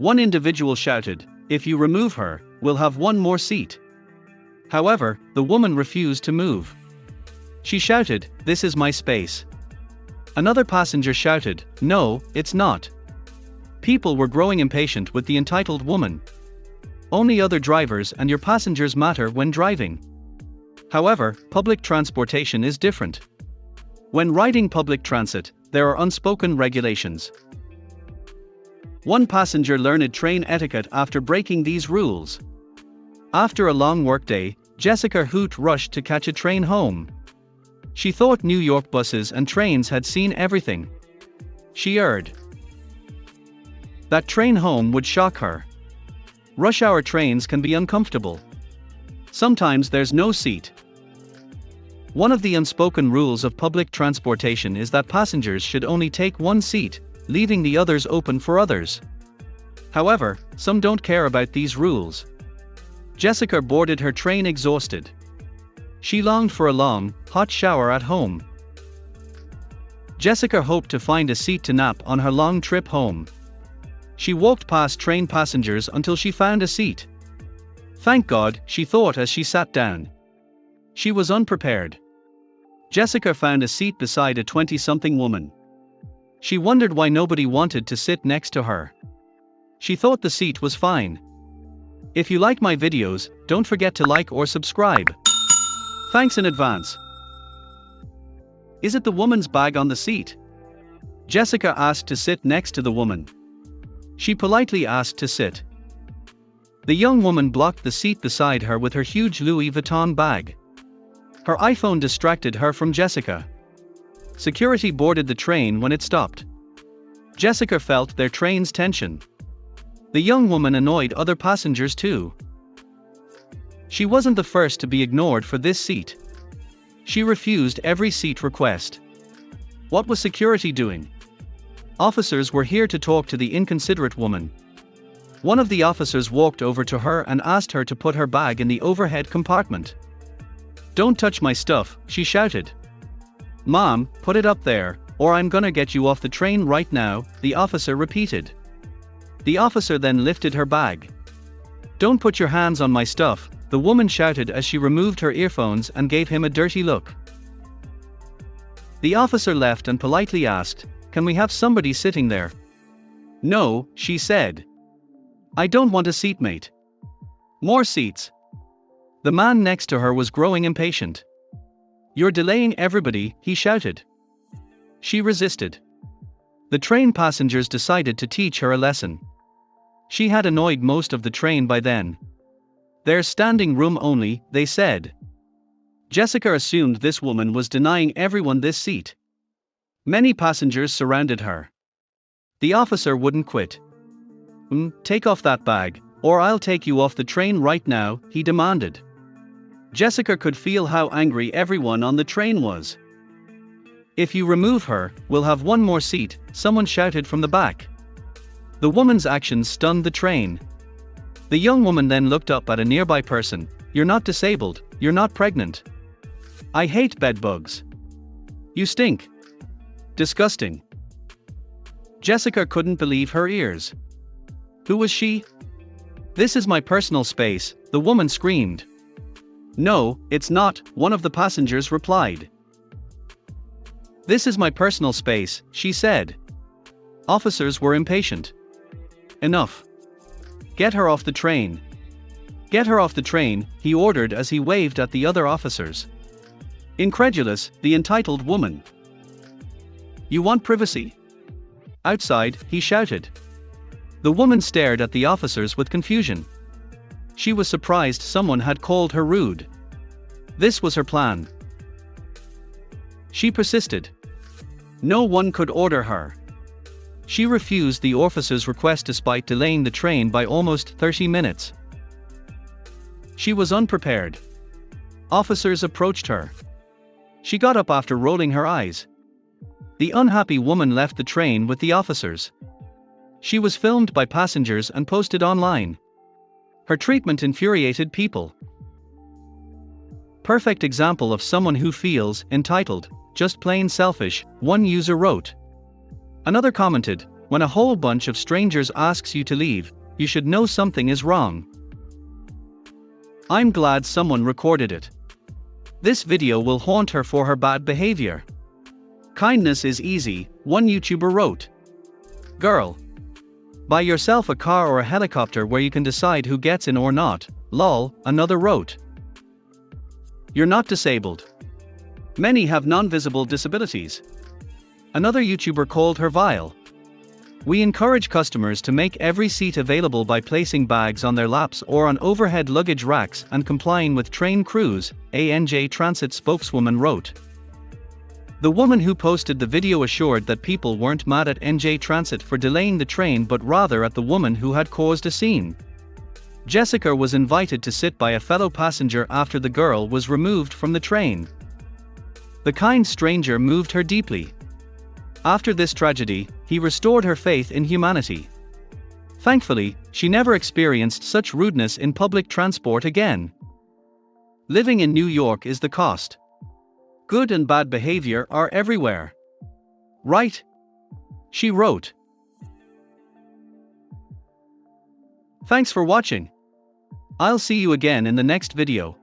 One individual shouted, "If you remove her, we'll have one more seat." However, the woman refused to move. She shouted, "This is my space." Another passenger shouted, "No, it's not." People were growing impatient with the entitled woman. Only other drivers and your passengers matter when driving. However, public transportation is different. When riding public transit, there are unspoken regulations. One passenger learned train etiquette after breaking these rules. After a long workday, Jessica Hoot rushed to catch a train home. She thought New York buses and trains had seen everything. She erred. That train home would shock her. Rush hour trains can be uncomfortable. Sometimes there's no seat. One of the unspoken rules of public transportation is that passengers should only take one seat, leaving the others open for others. However, some don't care about these rules. Jessica boarded her train exhausted. She longed for a long, hot shower at home. Jessica hoped to find a seat to nap on her long trip home. She walked past train passengers until she found a seat. Thank God, she thought as she sat down. She was unprepared. Jessica found a seat beside a 20-something woman. She wondered why nobody wanted to sit next to her. She thought the seat was fine. If you like my videos, don't forget to like or subscribe. Thanks in advance. Is it the woman's bag on the seat? Jessica asked to sit next to the woman. She politely asked to sit. The young woman blocked the seat beside her with her huge Louis Vuitton bag. Her iPhone distracted her from Jessica. Security boarded the train when it stopped. Jessica felt their train's tension. The young woman annoyed other passengers too. She wasn't the first to be ignored for this seat. She refused every seat request. What was security doing? Officers were here to talk to the inconsiderate woman. One of the officers walked over to her and asked her to put her bag in the overhead compartment. "Don't touch my stuff," she shouted. "Mom, put it up there, or I'm gonna get you off the train right now," the officer repeated. The officer then lifted her bag. "Don't put your hands on my stuff," the woman shouted as she removed her earphones and gave him a dirty look. The officer left and politely asked, "Can we have somebody sitting there?" "No," she said. "I don't want a seatmate." More seats. The man next to her was growing impatient. "You're delaying everybody," he shouted. She resisted. The train passengers decided to teach her a lesson. She had annoyed most of the train by then. "There's standing room only," they said. Jessica assumed this woman was denying everyone this seat. Many passengers surrounded her. The officer wouldn't quit. Take off that bag, or I'll take you off the train right now," he demanded. Jessica could feel how angry everyone on the train was. "If you remove her, we'll have one more seat," someone shouted from the back. The woman's actions stunned the train. The young woman then looked up at a nearby person. "You're not disabled, you're not pregnant. I hate bedbugs. You stink. Disgusting." Jessica couldn't believe her ears. Who was she? "This is my personal space," the woman screamed. "No, it's not," one of the passengers replied. "This is my personal space," she said. Officers were impatient. "Enough. Get her off the train." "Get her off the train," he ordered as he waved at the other officers. Incredulous, the entitled woman. "You want privacy?" "Outside," he shouted. The woman stared at the officers with confusion. She was surprised someone had called her rude. This was her plan. She persisted. No one could order her. She refused the officer's request despite delaying the train by almost 30 minutes. She was unprepared. Officers approached her. She got up after rolling her eyes. The unhappy woman left the train with the officers. She was filmed by passengers and posted online. Her treatment infuriated people. Perfect example of someone who feels entitled, just plain selfish, one user wrote. Another commented, When a whole bunch of strangers asks you to leave, you should know something is wrong. I'm glad someone recorded it. This video will haunt her for her bad behavior. Kindness is easy, one YouTuber wrote. Girl. Buy yourself a car or a helicopter where you can decide who gets in or not, lol, another wrote. You're not disabled. Many have non-visible disabilities. Another YouTuber called her vile. We encourage customers to make every seat available by placing bags on their laps or on overhead luggage racks and complying with train crews, ANJ Transit spokeswoman wrote. The woman who posted the video assured that people weren't mad at NJ Transit for delaying the train but rather at the woman who had caused a scene. Jessica was invited to sit by a fellow passenger after the girl was removed from the train. The kind stranger moved her deeply. After this tragedy, he restored her faith in humanity. Thankfully, she never experienced such rudeness in public transport again. Living in New York is the cost. Good and bad behavior are everywhere. Right? She wrote. Thanks for watching. I'll see you again in the next video.